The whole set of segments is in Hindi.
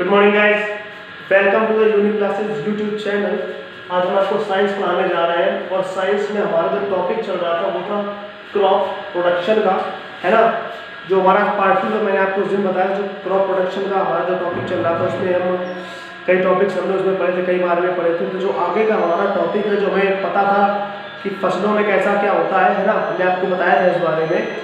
Good morning guys, welcome to the unique classes YouTube channel. आज हम आपको साइंस पढ़ाने जा रहे हैं और साइंस में हमारा जो टॉपिक चल रहा था वो था क्रॉप प्रोडक्शन का, है ना। जो हमारा पार्ट 2 में मैंने आपको उस दिन बताया, जो क्रॉप प्रोडक्शन का हमारा जो टॉपिक चल रहा था उसमें हम कई टॉपिक्स हमने उसमें पढ़े थे, कई बार में पढ़े थे। तो जो आगे का हमारा टॉपिक है, जो हमें पता था कि फसलों में कैसा क्या होता है ना, हमने आपको बताया था इस बारे में।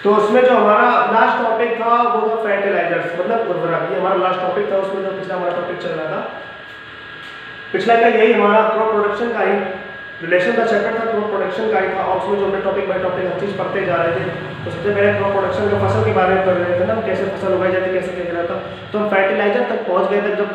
तो उसमें जो हमारा लास्ट टॉपिक था वो था फर्टिलाइजर्स, मतलब उर्वरक। ये हमारा लास्ट टॉपिक था। उसमें जो पिछला हमारा टॉपिक चल रहा था, पिछला का यही हमारा क्रॉप प्रोडक्शन का ही रिलेशन का चैप्टर था, क्रॉप प्रोडक्शन का ही था। और उसमें जो हमने टॉपिक बाय टॉपिक हर चीज़ पढ़ते जा रहे थे। तो सबसे पहले क्रॉप प्रोडक्शन का फसल के बारे में पढ़ रहे थे ना, कैसे फसल उगाई जाती है, कैसे क्या जाता। तो हम फर्टिलाइजर तक पहुँच गए थे। जब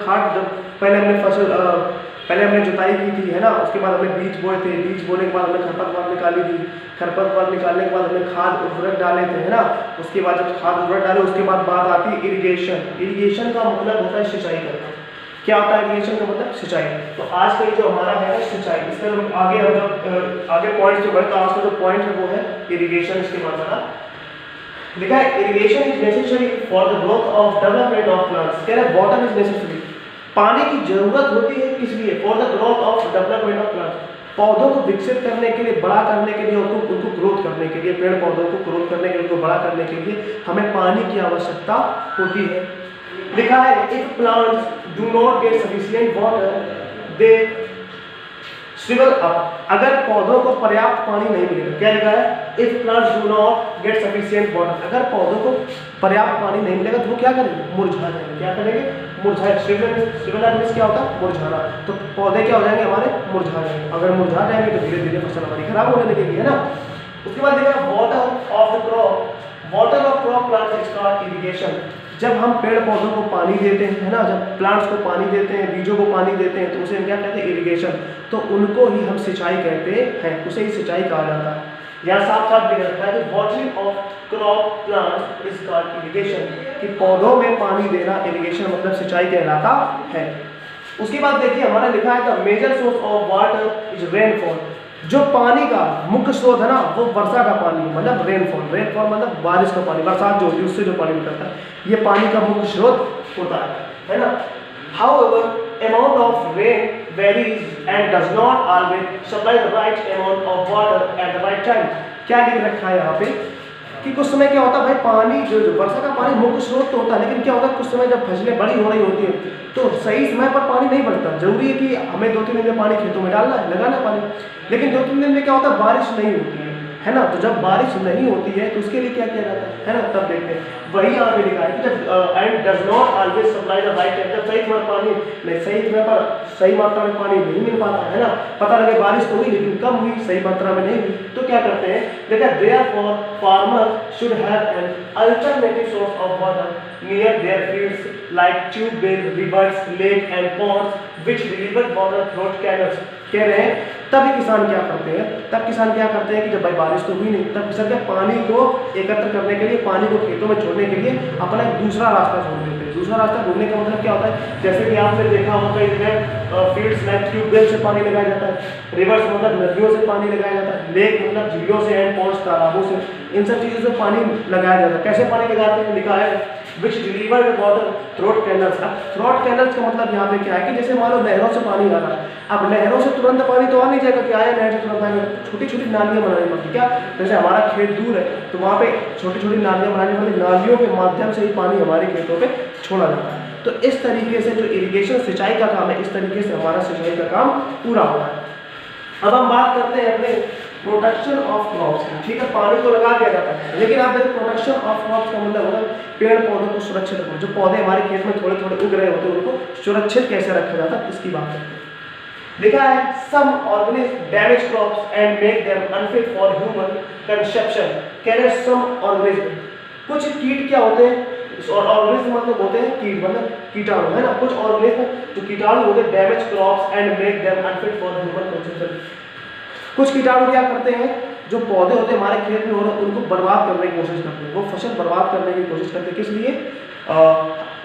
पहले हमने जुताई की थी, है ना। उसके बाद हमने बीज बोए थे, बीज बोने के बाद हमने खरपतवार निकाली थी, खरपतवार निकालने के बाद हमने खाद उर्वरक डाले थे, है ना। उसके बाद जब खाद उर्वरक डाले उसके बाद बात आती है इरिगेशन। इरिगेशन का मतलब होता है सिंचाई करना। क्या होता है इरिगेशन का मतलब? सिंचाई। तो आज का जो हमारा है सिंचाई, इसका जब आगे पॉइंट्स जो बढ़े तो आज का जो पॉइंट है वो है इरिगेशन। इसके बाद बता लिखा है irrigation is necessary for the growth of development of plants. कह रहे वाटर इज नेसेसरी, पानी की जरूरत होती है किस लिए? For the growth of development of plants, पौधों को विकसित करने के लिए, बड़ा करने के लिए, उनको ग्रोथ करने के लिए, पेड़ पौधों को ग्रोथ करने के लिए, उनको बड़ा करने के लिए हमें पानी की आवश्यकता होती है। लिखा है if plants do not gate sufficient water they swivel up. अगर पौधों को पर्याप्त पानी नहीं मिलेगा, क्या लिखा है? If plants do not gate sufficient water, अगर पौधों को पर्याप्त पानी नहीं मिलेगा तो वो क्या करेंगे? मुरझा जाएंगे। क्या करेंगे? मुरझाए। श्रिवल मींस क्या होता है? मुरझाना। तो पौधे क्या हो जाएंगे हमारे? मुरझा जाएंगे। अगर मुरझा जाएंगे तो धीरे धीरे फसल हमारी खराब होने लगेगी, है ना। उसके बाद देखा water of the crop, water of crop plants is called irrigation. जब हम पेड़ पौधों को पानी देते हैं, है ना, जब प्लांट्स को पानी देते हैं, बीजों को पानी देते हैं, तो उसे हम क्या कहते हैं? इरिगेशन। तो उनको ही हम सिंचाई कहते हैं, उसे ही सिंचाई कहा जाता है। यहाँ साफ साफ लिखा रहता है कि watering of crop plants is called irrigation, कि पौधों में पानी देना इरिगेशन मतलब सिंचाई कहलाता है। उसके बाद देखिए हमारा लिखा है the major source of water is rainfall. जो पानी का मुख्य स्रोत है ना वो वर्षा का पानी, मतलब रेनफॉल। रेनफॉल मतलब बारिश का पानी, बरसात जो होती है उससे जो पानी निकलता है, ये पानी का मुख्य स्रोत होता है ना। However amount of rain varies and does not always supply the right amount of water at the right time. क्या लिख रखा है यहाँ पे कि कुछ समय क्या होता है भाई, पानी जो वर्षा का पानी मुख्य स्रोत तो होता है, लेकिन क्या होता है कुछ समय जब फसलें बड़ी हो रही होती हैं तो सही समय पर पानी नहीं पड़ता। जरूरी है कि हमें 2-3 दिन में पानी खेतों में डालना है, लगाना है पानी, लेकिन 2-3 दिन में क्या होता है बारिश नहीं होती है ना। तो जब बारिश नहीं होती है तो उसके लिए क्या किया जाता है ना, तब देखते हैं। वही यहाँ पे लिखा है कि जब and does not always supply the right time, जब सही समय पानी नहीं, सही समय पर सही मात्रा में पानी नहीं मिल पाता है ना। पता लगे बारिश तो हुई लेकिन कम हुई, सही मात्रा में नहीं हुई, तो क्या करते हैं? देखा therefore farmer should have an alternative source of water near their fields like tubewell, rivers, lake and ponds which deliver water through canals. कह रहे हैं तब किसान क्या करते हैं, कि जब भाई बारिश तो हुई नहीं, तब किसान के पानी को एकत्र करने के लिए, पानी को खेतों में छोड़ने के लिए अपना एक दूसरा रास्ता छोड़ देते हैं। दूसरा रास्ता ढूंढने का मतलब क्या होता है? जैसे कि आपने देखा होगा कई जगह फील्ड्स में ट्यूबवेल से पानी लगाया जाता है, रिवर्स मतलब नदियों से पानी लगाया जाता है, लेक मतलब झीलों से, एंड पॉन्ड्स तालाबों से, इन सब चीज़ों से पानी लगाया जाता है। कैसे पानी लगाते हैं? लिखा है which deliver water through canals. Through canals का मतलब यहाँ पे क्या है कि जैसे मान लो नहरों से पानी आ रहा है, अब नहरों से तुरंत पानी तो आ नहीं जाएगा कि आया नहर से तुरंत आएगा, छोटी छोटी नालियाँ बनानी पड़ती। क्या? जैसे हमारा खेत दूर है तो वहाँ पे छोटी छोटी नालियाँ बनानी पड़ती, नालियों के माध्यम से ही पानी हमारे खेतों पे छोड़ा जाता है। तो इस तरीके से जो इरिगेशन सिंचाई का काम है, इस तरीके से हमारा सिंचाई का काम पूरा होता है। अब हम बात करते हैं अपने प्रोटेक्शन ऑफ क्रॉप्स की। ठीक है, पानी तो लगा दिया जाता है, लेकिन आप देखो प्रोटेक्शन ऑफ क्रॉप्स का मतलब होता है पेड़ पौधों को सुरक्षित रखना। जो पौधे हमारे खेत में थोड़े थोड़े उग रहे होते हैं उनको सुरक्षित कैसे रखा जाता है, इसकी बात करते हैं। लिखा है some organism damage crops and make them unfit for human consumption. कह रहे सम ऑर्गेनिज्म, कुछ कीट क्या होते हैं? और ऑर्गेनिज्म मतलब होते हैं कीट, मतलब कीटाणु, है ना। कुछ ऑर्गेनिज्म जो कीटाणु होते हैं damage crops and make them unfit for human consumption. कुछ कीटाणु क्या करते हैं? जो पौधे होते हैं हमारे खेत में हो रहे उनको बर्बाद करने की कोशिश करते हैं, वो फसल बर्बाद करने की कोशिश करते हैं। किस लिए?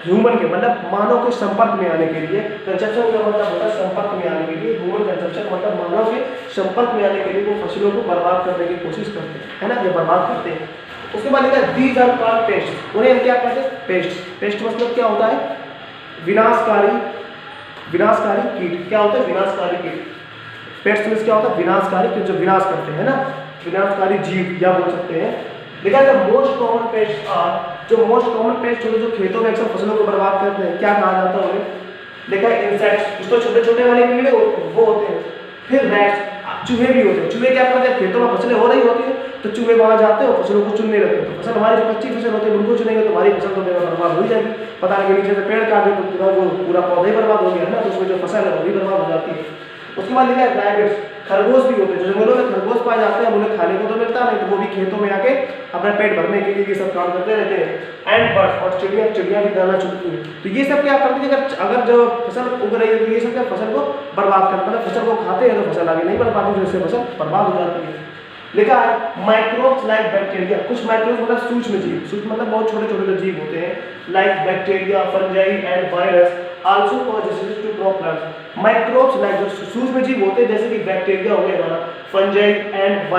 ह्यूमन के मतलब मानव के संपर्क में आने के लिए। कंजप्शन का मतलब होता है संपर्क में आने के लिए। ह्यूमन कंजप्शन मतलब मानव के संपर्क में आने के लिए वो फसलों को बर्बाद करने की कोशिश करते हैं, है ना, ये बर्बाद करते हैं। उसके बाद लिखा है दीज आर कॉल्ड पेस्ट, उन्हें हम क्या कहते हैं? पेस्ट। पेस्ट मतलब क्या होता है? विनाशकारी कीट। क्या होता है? विनाशकारी कीट। पेस्ट मींस क्या होता है? विनाशकारी कीट, जो विनाश करते हैं ना, विनाशकारी जीव या बोल सकते हैं। देखा है मोस्ट कॉमन पेस्ट आर, जो मोस्ट कॉमन पेस्ट होते हैं जो खेतों में अक्सर फसलों को बर्बाद करते हैं, क्या कहा जाता है उन्हें? देखा है इंसेक्ट्स, तो छोटे छोटे वाले कीड़े वो होते हैं। फिर रैट्स, चूहे भी होते हैं। चूहे क्या करते हैं? खेतों में फसलें हो रही होती है तो चूहे वहां जाते हैं और फसलों को चुनने लगते हैं। तो फसल हमारी जो कच्ची फसल होती है उनको चुनेंगे तो हमारी फसल तो बर्बाद हो जाएगी। पता नहीं नीचे से पेड़ काट दे तो पूरा पौधा ही बर्बाद हो गया है ना, तो उसमें जो फसल है वो भी बर्बाद हो जाती है। उसके बाद लिखा है रैबिट्स, खरगोश भी होते हैं। जो जंगलों में खरगोश पाए जाते हैं उन्हें खाने को तो मिलता नहीं, तो वो भी खेतों में आके अपना पेट भरने के लिए ये सब काम करते रहते हैं। एंड बर्ड्स, और चिड़िया भी दाना चुगती हैं। तो ये सब क्या करती है? अगर जो फसल उग रही है तो ये सब क्या फसल को बर्बाद करते हैं, फसल को खाते हैं तो फसल आगे नहीं बढ़ पाती, तो इससे फसल बर्बाद हो जाती है। लिखा है माइक्रोब्स लाइक बैक्टीरिया, कुछ माइक्रोब्स मतलब सूक्ष्म जीव, सूक्ष्म मतलब बहुत छोटे छोटे जीव होते हैं, like bacteria, fungi and virus also cause disease to crop plants. Microbes like जो सूक्ष्म जीव होते हैं जैसे कि बैक्टीरिया हो गया हमारा, फंजाई एंड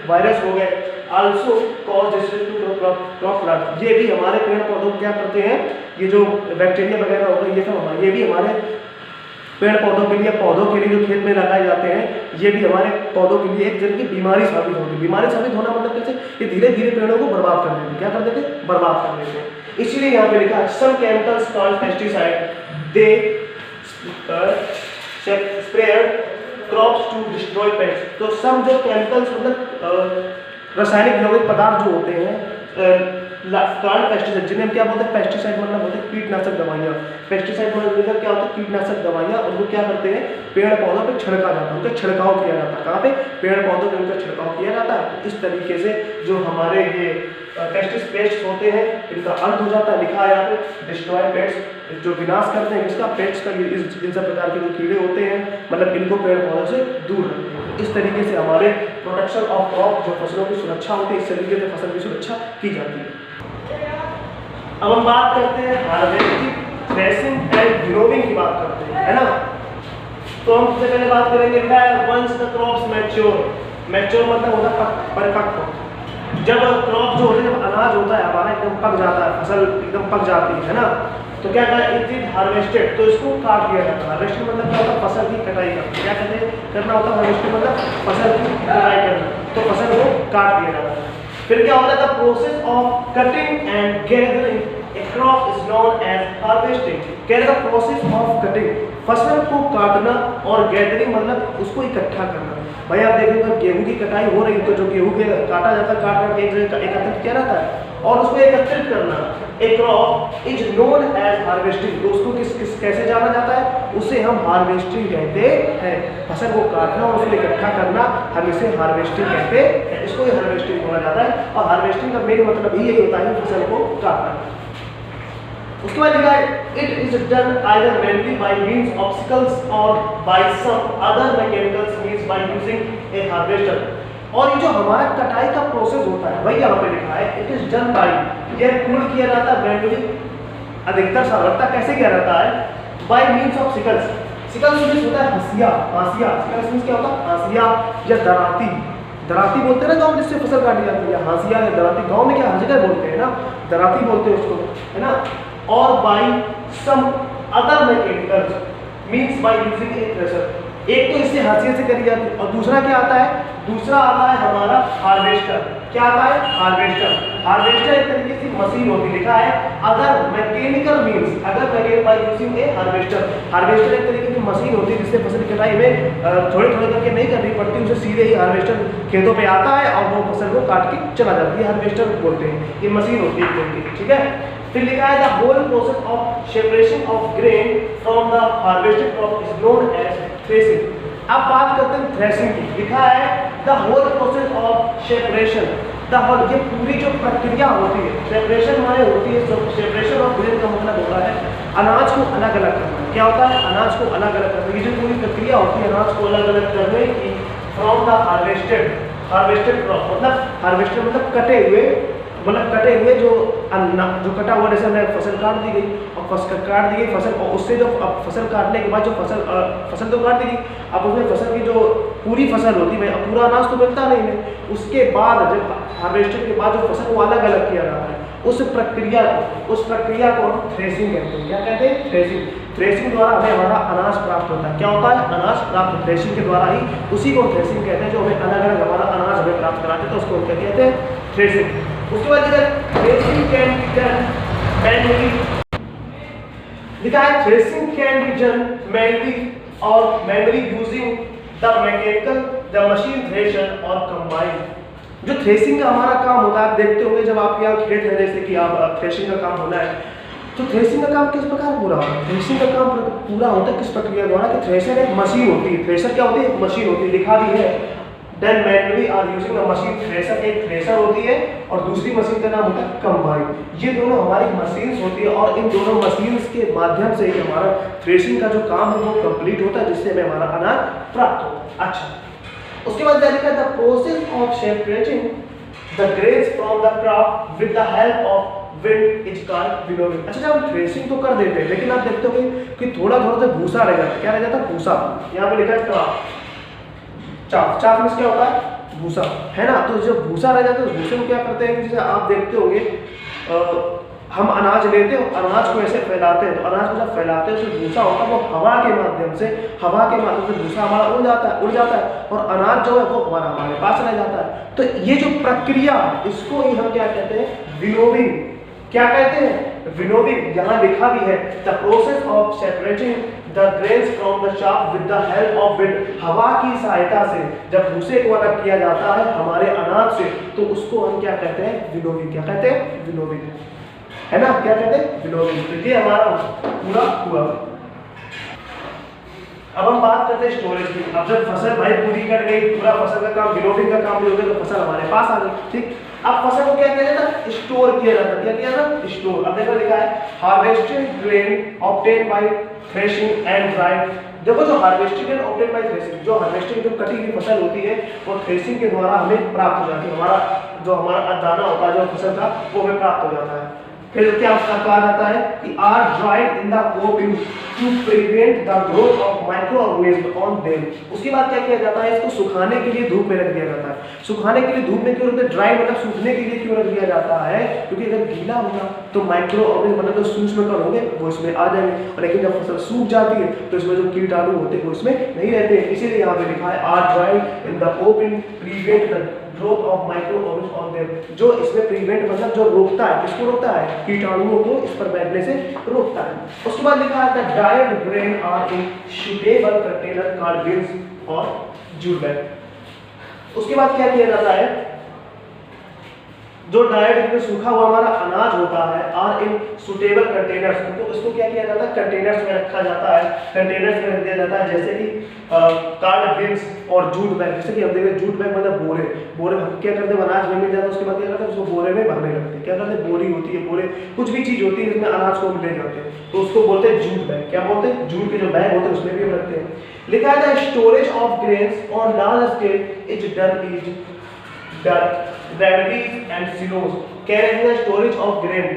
वायरस हो गए, also cause disease to crop plants. ये भी हमारे पेड़ पौधों को क्या करते हैं? ये जो बैक्टीरिया वगैरह हो गए ये सब ये भी हमारे पेड़ पौधों के लिए, पौधों के लिए जो खेत में लगाए जाते हैं, ये भी हमारे पौधों के लिए एक तरह की बीमारी साबित होगी। बीमारी साबित होना मतलब कैसे? ये धीरे धीरे पेड़ों को बर्बाद कर देते हैं। क्या कर देते हैं? बर्बाद कर देते हैं। इसीलिए यहाँ पे लिखा है some chemicals called pesticide they spread crops to destroy pest. तो सम जो केमिकल्स मतलब रासायनिक यौगिक पदार्थ जो होते हैं कॉल्ड पेस्टिसाइड, जिन्हें हम क्या बोलते हैं? पेस्टिसाइड मतलब होते हैं कीटनाशक दवाइयाँ। पेस्टिसाइड मतलब क्या होता है? कीटनाशक दवाइयाँ। उनको क्या करते हैं? पेड़ पौधों पे छिड़का जाता है, उनका छिड़काव किया जाता है। कहाँ पे? पेड़ पौधों पे उनका छिड़काव किया जाता है। इस तरीके से जो हमारे ये पेस्ट होते हैं इनका अंत हो जाता है। लिखा है यहाँ पे डिस्ट्रॉय पेस्ट, जो विनाश करते हैं इसका, पेस्ट का इन सब प्रकार के जो कीड़े होते हैं मतलब इनको पेड़ पौधों से दूर रखते हैं। इस तरीके से हमारे प्रोटेक्शन ऑफ क्रॉप, जो फसलों की सुरक्षा होती है, इस तरीके से फसल की सुरक्षा की जाती है। अब हम बात करते हैं हार्वेस्टिंग, थ्रेशिंग एंड विनोविंग की बात करते हैं, है ना। तो हम सबसे पहले बात करेंगे once the crops mature. Mature मतलब होता है परिपक्व। जब क्रॉप जो होते हैं, जब अनाज होता है हमारा एकदम पक जाता है, फसल एकदम पक जाती है ना, तो क्या कहते हैं? इट इज हार्वेस्टेड, तो इसको काट दिया जाता है। हार्वेस्टिंग मतलब क्या होता है? फसल की कटाई करना। क्या कहते हैं? करना होता है हार्वेस्टिंग मतलब फसल की कटाई करना, तो फसल को काट दिया जाता है। फिर क्या होता है? The process of cutting and gathering a crop is known as harvesting. कह रहे हैं प्रोसेस ऑफ कटिंग, फसल को काटना, और गैदरिंग मतलब उसको इकट्ठा करना। भाई आप देखें तो गेहूं की कटाई हो रही है तो जो गेहूं के काटा जाता है, काट करके एक जगह एकत्रित किया जाता है और उसको एकत्रित करना। A crop is known as harvesting, तो उसको कैसे जाना जाता है? उसे हम हार्वेस्टिंग कहते हैं। फसल को काटना और उसको इकट्ठा करना हम इसे हार्वेस्टिंग कहते हैं, इसको ही हार्वेस्टिंग बोला जाता है। और हार्वेस्टिंग का मेन मतलब ही यही होता है फसल को काटना। उसके बाद लिखा है it is done either manually by means of sickles और by some other mechanicals means by using a harvester. और ये जो हमारा कटाई का प्रोसेस होता है वही यहाँ पे लिखा है इट इज डन बाय, यह पूर्ण किया जाता है मैनुअली, अधिकतर साधारणता कैसे किया जाता है? Bye means of sicles. Sicles means होता है हंसिया, सिकल्स मींस क्या होता है? हंसिया या दराती बोलते हैं ना गाँव जिससे फसल काटी जाती है, हंसिया या दराती। गाँव में क्या हंसिया बोलते हैं ना, दराती बोलते हैं उसको, है ना। और by some other mechanicals means by using a thresher. एक तो इससे हाशिए से करी जाती है और दूसरा क्या आता है? दूसरा आता है हमारा हार्वेस्टर। क्या आता है? हार्वेस्टर एक तरीके की मशीन होती है। लिखा है अदर मैकेनिकल मींस, अगर बाय यूजिंग ए हार्वेस्टर एक तरीके की मशीन होती है जिससे फसल की कटाई में थोड़े करके नहीं करनी पड़ती, उसे सीधे ही हार्वेस्टर खेतों पे आता है और वो फसल को काट के चला जाती है। हार्वेस्टर बोलते हैं, ये मशीन होती है तरीके की, ठीक है। फिर लिखा है the whole process of separation of grain from the harvested crop is known as threshing. अब बात करते हैं थ्रेशिंग की। लिखा है the whole process of separation, the whole, ये पूरी जो प्रक्रिया होती है, सेपरेशन माने होती है, सेपरेशन ऑफ ग्रेन का मतलब होता है अनाज को अलग अलग करना। क्या होता है? अनाज को अलग अलग करना। ये जो पूरी प्रक्रिया होती है अनाज को अलग अलग करने की, फ्रॉम द हार्वेस्टेड क्रॉप मतलब हार्वेस्टेड मतलब कटे हुए मतलब कटे हुए जो जो कटा हुआ, जैसे हमने फसल काट दी गई और फसल काट दी गई फसल, और उससे जो अब फसल काटने के बाद जो फसल तो काट दी गई, अब उसमें फसल की जो पूरी फसल होती है भाई, पूरा अनाज तो मिलता नहीं है, उसके बाद जब हार्वेस्टेड के बाद जो फसल वो अलग अलग किया जाता है, उस प्रक्रिया को हम थ्रेसिंग कहते हैं। क्या कहते हैं? थ्रेसिंग। थ्रेसिंग द्वारा हमें हमारा अनाज प्राप्त होता है। क्या होता है? अनाज प्राप्त। थ्रेसिंग के द्वारा ही उसी को थ्रेसिंग कहते हैं, जो हमें अलग अलग हमारा अनाज हमें प्राप्त कराते हैं, तो उसको क्या कहते हैं? थ्रेसिंग। उसके बाद threshing can be done manually, लिखा है threshing can be done manually using the mechanical the machine thresher और कंबाइन। जो थ्रेसिंग का हमारा काम होता है, आप देखते होंगे जब आपके यहाँ खेत है, जैसे कि आप थ्रेसिंग का काम होना है, तो थ्रेसिंग का काम किस प्रकार पूरा होता है? थ्रेसिंग का काम पूरा होता है किस प्रक्रिया द्वारा कि थ्रेशर एक मशीन होती है। थ्रेशर क्या होती है? एक मशीन होती है, लिखा भी है then manually or using a machine thresher. एक थ्रेशर होती है और दूसरी मशीन का नाम होता है कंबाइन। ये दोनों हमारी मशीन्स होती है और इन दोनों मशीन्स के माध्यम से ही हमारा थ्रेशिंग का जो काम है वो कंप्लीट होता है, जिससे हमें हमारा अनाज प्राप्त होता है। अच्छा, उसके बाद लिखा है the process of separating the grains from the crop with the help of wind is called winnowing. अच्छा, जब हम थ्रेशिंग तो कर देते हैं, लेकिन आप देखते हो कि थोड़ा थोड़ा सा भूसा रह जाता है। क्या रह जाता है? भूसा। यहाँ पे लिखा है क्रॉप, चाफ। चाफ में क्या होता है? भूसा, है ना। तो जब भूसा रह जाता है, तो भूसे में क्या करते हैं, जैसे आप देखते होंगे हम अनाज लेते हैं, अनाज को ऐसे फैलाते हैं, तो अनाज को जब फैलाते हैं तो भूसा होता है वो हवा के माध्यम से भूसा हमारा उड़ जाता है और अनाज जो है वो हमारे पास रह जाता है। तो ये जो प्रक्रिया, इसको ही हम क्या कहते हैं? विनोविंग। क्या कहते हैं? विनोविंग। यहाँ लिखा भी है the process of separating the grains from the chaff with the help of wind. हवा की सहायता से जब भूसे को अलग किया जाता है हमारे अनाज से, तो उसको हम क्या कहते हैं? विनोविंग। क्या कहते हैं? विनोविंग, है ना। क्या कहते हैं? विनोविंग। तो ये हमारा पूरा हुआ। अब हम बात करते हैं स्टोरेज की। अब जब फसल भाई पूरी कट गई, पूरा फसल का काम, विनोविंग का काम भी हो गया, तो फसल हमारे पास आ गई, ठीक। अब फसल को क्या किया जाता है? स्टोर किया जाता है। क्या किया जाता है? स्टोर। अब देखो लिखा है harvested grain obtain bye threshing and drawing. देखो जो harvested and obtain bye threshing, जो हार्वेस्टिंग जो कटी हुई फसल होती है वो थ्रेशिंग के द्वारा हमें प्राप्त हो जाती है। हमारा दाना होता है जो फसल का, वो हमें प्राप्त हो जाता है। फिर क्या कहा जाता है कि are dried in the open to prevent the growth of microorganism on them. उसके बाद क्या किया जाता है? इसको सुखाने के लिए धूप में रख दिया जाता है। सुखाने के लिए धूप में क्यों रखते हैं? ड्राई मतलब सूखने के लिए क्यों रख दिया जाता है? क्योंकि अगर गीला होगा तो माइक्रो ऑर्गेनिज्म मतलब जो सूक्ष्म कण होंगे वो इसमें आ जाएंगे, और लेकिन जब फसल सूख जाती है तो इसमें जो कीटाणु होते हैं वो इसमें नहीं रहते हैं। इसीलिए यहाँ पे लिखा है are dried in the open prevent the growth of microorganism on them. जो इसमें प्रिवेंट मतलब जो रोकता है, किसको रोकता है? कीटाणुओं को इस पर बैठने से रोकता है। उसके बाद लिखा है the dried grain are in suitable container called bins और जूट बैग। उसके बाद क्या किया जाता है? जो ड्राइड में सूखा हुआ हमारा अनाज होता है आर इन सुटेबल कंटेनर्स, तो इसको क्या किया जाता है? कंटेनर्स में रखा जाता है। कंटेनर्स में रख दिया जाता है, जैसे कि कार्ड बिन्स और जूट बैग। जैसे कि हम देखें जूट बैग मतलब बोरे हम क्या करते हैं? अनाज में मिल जाता है, उसके बाद क्या करते हैं? उसको बोरे में भरने लगते हैं। क्या करते हैं? बोरी होती है, बोरे कुछ भी चीज होती है जिसमें अनाज को ले जाते हैं, तो उसको बोलते हैं जूट बैग। क्या बोलते हैं? जूट के जो बैग होते हैं उसमें भी हम रखते हैं। लिखा है storage of grains on large scale is done gravities and silos. कह रहे हैं storage of grain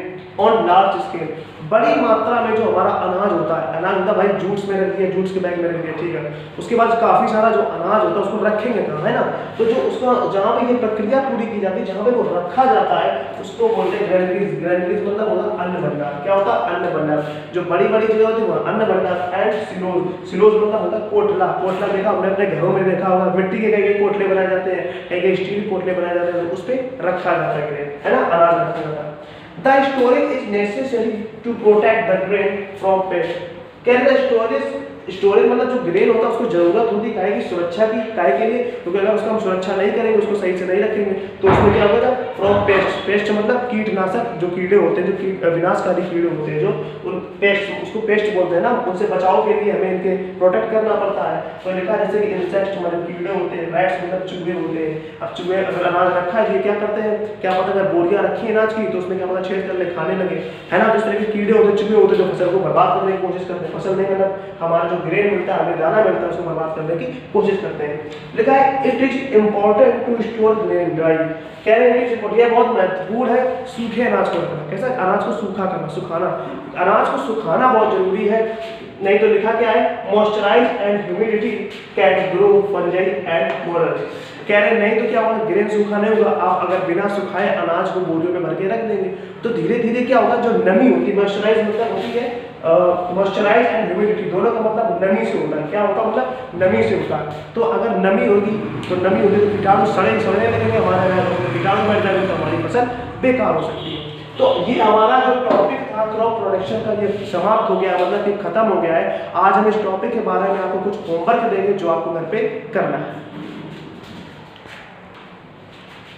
on large scale. बड़ी मात्रा में जो हमारा अनाज होता है भाई जूट्स में रख दिया, जूट्स के बैग में रख दिया, ठीक है। उसके बाद काफी सारा जो अनाज होता है उसको रखेंगे कहाँ, है ना। तो जो उसका जहाँ पे ये प्रक्रिया पूरी की जाती है, जहाँ पे वो रखा जाता है, उसको बोलते हैं ग्रेनरीज। ग्रेनरीज मतलब होता है अन्न भंडार। क्या होता है? अन्न भंडार। जो बड़ी बड़ी चीजें होती है वो अन्न भंडार। एंड सिलोज मतलब होता है कोटला। कोटला देखा हमने अपने घरों में देखा होगा, मिट्टी के कई कोटले बनाए जाते हैं, कई स्टील कोटले बनाए जाते हैं, उस पर रखा जाता है ग्रेन, है ना, अनाज रखा जाता है। The storage is necessary to protect the grain from pest. Can the storage मतलब जो ग्रेन होता है उसको जरूरत होती है काहे की? सुरक्षा की। काहे के लिए? क्योंकि अगर उसका हम सुरक्षा नहीं करेंगे, उसको सही से नहीं रखेंगे, तो उसमें क्या होगा? From paste. पेस्ट मतलब कीटनाशक, जो कीड़े होते हैं, जो विनाशकारी कीड़े होते हैं, जो उन पेस्ट, उसको पेस्ट बोलते हैं ना, उनसे बचाव के लिए हमें इनके प्रोटेक्ट करना पड़ता है। तो लिखा जैसे कि इंसेक्ट मतलब कीड़े होते हैं, रैट्स मतलब चूहे होते हैं। अब चूहे अगर अनाज रखा है, ये क्या करते हैं? क्या पता अगर बोरियां रखी है अनाज की तो उसमें क्या पता छेद कर ले, खाने लगे, है ना। तो इस तरह के कीड़े होते हैं, चूहे होते हैं, जो फसल को बर्बाद करने की कोशिश करते हैं। फसल नहीं मतलब हमारा जो ग्रेन मिलता है, हमें दाना मिलता है, उसको बर्बाद करने की कोशिश करते हैं। लिखा है it is important to store grain dry, कह रहे हैं ये बहुत महत्वपूर्ण है सूखे अनाज को रखना। कैसा? अनाज को सूखा करना, सुखाना, अनाज को सुखाना बहुत जरूरी है। नहीं तो लिखा क्या है, moisturise and humidity can grow fungi and moral. कह रहे नहीं तो क्या होगा, ग्रेन सूखा नहीं होगा। आप अगर बिना सुखाए अनाज को बोरियों में भर के रख देंगे तो धीरे धीरे क्या होगा, जो नमी होती है, मॉइस्चराइज मतलब होती है, मॉइस्चराइज एंड ह्यूमिडिटी दोनों का मतलब नमी से होता है। क्या होता है? मतलब नमी से होता है। तो अगर नमी होगी तो कीटाणु सड़ने लगेंगे, हमारे कीटाणु बढ़ जाएंगे तो हमारी फसल बेकार हो सकती है। तो ये हमारा जो टॉपिक था क्रॉप प्रोडक्शन का, ये समाप्त हो गया, मतलब कि खत्म हो गया है। आज हम इस टॉपिक के बारे में आपको कुछ होमवर्क देंगे जो आपको घर पे करना है।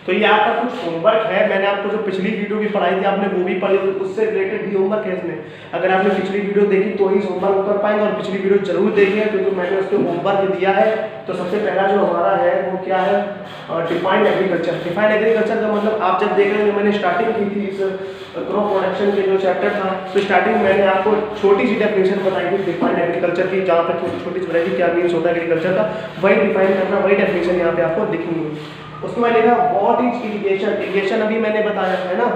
तो ये आपका कुछ होमवर्क है। मैंने आपको जो पिछली वीडियो भी पढ़ाई थी आपने वो भी पढ़ी, उससे रिलेटेड भी होमवर्क है इसमें। अगर आपने पिछली वीडियो देखी तो ही होमवर्क कर पाएंगे, और पिछली वीडियो जरूर देखिए क्योंकि मैंने उसको होमवर्क दिया है। तो सबसे पहला जो हमारा है वो क्या है, डिफाइंड एग्रीकल्चर। डिफाइंड एग्रीकल्चर का मतलब आप जब देख रहे हैं, मैंने स्टार्टिंग की थी इस क्रॉप प्रोडक्शन के जो चैप्टर था, तो स्टार्टिंग में मैंने आपको छोटी सी डेफिनेशन बताई थी डिफाइंड एग्रीकल्चर की, जहाँ पर छोटी सी बताई थी क्या मीन्स होता है एग्रीकल्चर का, वही डिफाइन करना, वही डेफिनेशन यहाँ पे आपको लिखनी है। उसमें मैंने लिखा व्हाट इज इरिगेशन। इरिगेशन अभी मैंने बताया है ना,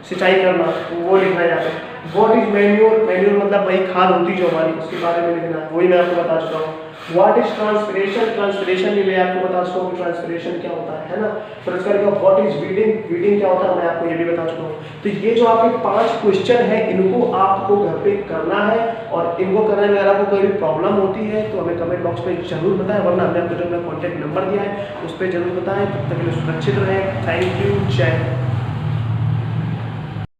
सिंचाई करना, वो लिखना है यहाँ पे। What is manure. मैन्योर मतलब वही खाद होती जो हमारी, उसके बारे में लिखना है, वही मैं आपको बता चुका हूँ। What is transpiration. ट्रांसपिरेशन भी मैं आपको बता चुका हूँ, ट्रांसपिरेशन क्या होता है ना। फिर उसका लिखा व्हाट इज वीडिंग। वीडिंग क्या होता है मैं आपको ये भी बता चुका हूँ। तो ये जो आपके 5 क्वेश्चन है, इनको आपको घर पे करना है, और इनको करने में अगर आपको कोई भी प्रॉब्लम होती है तो हमें कमेंट बॉक्स में जरूर बताएं, वरना हमने आपको जो कॉन्टैक्ट नंबर दिया है उस पर जरूर बताएं। तब तक के लिए सुरक्षित रहें। Thank you. जय हिंद।